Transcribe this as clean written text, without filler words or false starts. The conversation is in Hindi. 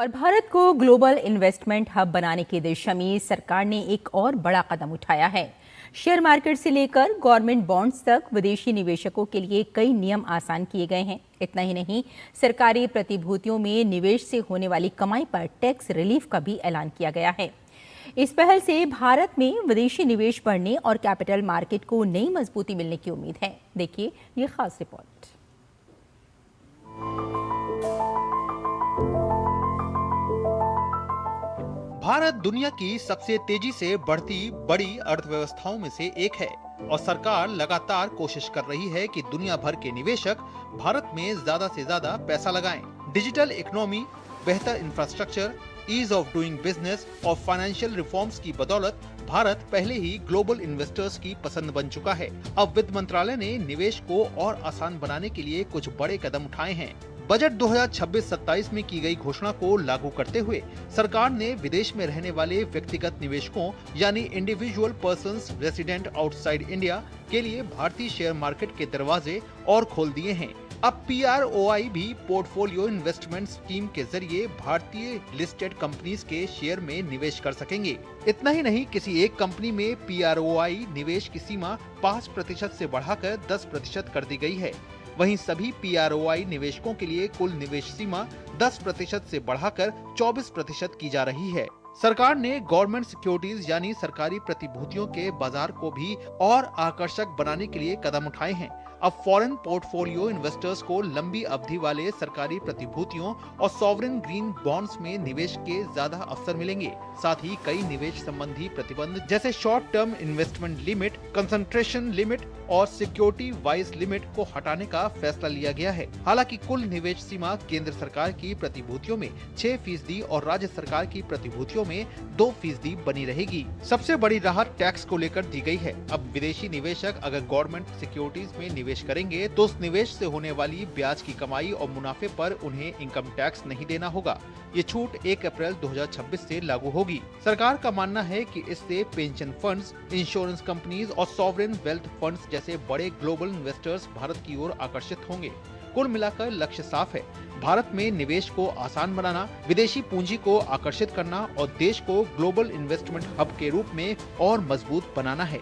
और भारत को ग्लोबल इन्वेस्टमेंट हब बनाने की दिशा में सरकार ने एक और बड़ा कदम उठाया है। शेयर मार्केट से लेकर गवर्नमेंट बॉन्ड्स तक विदेशी निवेशकों के लिए कई नियम आसान किए गए हैं। इतना ही नहीं, सरकारी प्रतिभूतियों में निवेश से होने वाली कमाई पर टैक्स रिलीफ का भी ऐलान किया गया है। इस पहल से भारत में विदेशी निवेश बढ़ने और कैपिटल मार्केट को नई मजबूती मिलने की उम्मीद है। देखिए ये खास रिपोर्ट। भारत दुनिया की सबसे तेजी से बढ़ती बड़ी अर्थव्यवस्थाओं में से एक है और सरकार लगातार कोशिश कर रही है कि दुनिया भर के निवेशक भारत में ज्यादा से ज्यादा पैसा लगाएं। डिजिटल इकोनॉमी, बेहतर infrastructure, ease of doing business और फाइनेंशियल रिफॉर्म्स की बदौलत भारत पहले ही ग्लोबल इन्वेस्टर्स की पसंद बन चुका है। अब वित्त मंत्रालय ने निवेश को और आसान बनाने के लिए कुछ बड़े कदम उठाए हैं। बजट 2026-27 में की गई घोषणा को लागू करते हुए सरकार ने विदेश में रहने वाले व्यक्तिगत निवेशकों यानी individual persons resident outside India के लिए भारतीय शेयर मार्केट के दरवाजे और खोल दिए हैं। अब PROI भी पोर्टफोलियो इन्वेस्टमेंट स्कीम के जरिए भारतीय लिस्टेड कंपनीज के शेयर में निवेश कर सकेंगे। इतना ही नहीं, किसी एक कंपनी में PROI निवेश की सीमा 5% से बढ़ाकर 10% कर दी गई है। वहीं सभी PROI निवेशकों के लिए कुल निवेश सीमा 10% से बढ़ाकर 24% की जा रही है। सरकार ने गवर्नमेंट सिक्योरिटीज यानी सरकारी प्रतिभूतियों के बाजार को भी और आकर्षक बनाने के लिए कदम उठाए हैं। अब फॉरेन पोर्टफोलियो इन्वेस्टर्स को लंबी अवधि वाले सरकारी प्रतिभूतियों और सॉवरेन ग्रीन बॉन्ड्स में निवेश के ज्यादा अवसर मिलेंगे। साथ ही कई निवेश संबंधी प्रतिबंध जैसे short term investment limit, concentration limit और सिक्योरिटी वाइज लिमिट को हटाने का फैसला लिया गया है। हालांकि कुल निवेश सीमा केंद्र सरकार की प्रतिभूतियों में 6% और राज्य सरकार की प्रतिभूतियों में 2% बनी रहेगी। सबसे बड़ी राहत टैक्स को लेकर दी गई है। अब विदेशी निवेशक अगर गवर्नमेंट सिक्योरिटीज में निवेश करेंगे तो उस निवेश से होने वाली ब्याज की कमाई और मुनाफे पर उन्हें इनकम टैक्स नहीं देना होगा। ये छूट 1 अप्रैल 2026 से लागू होगी। सरकार का मानना है कि इससे पेंशन फंड्स, इंश्योरेंस कंपनीज और सॉवरेन वेल्थ फंड्स जैसे बड़े ग्लोबल इन्वेस्टर्स भारत की ओर आकर्षित होंगे। कुल मिलाकर लक्ष्य साफ है, भारत में निवेश को आसान बनाना, विदेशी पूंजी को आकर्षित करना और देश को ग्लोबल इन्वेस्टमेंट हब के रूप में और मजबूत बनाना है।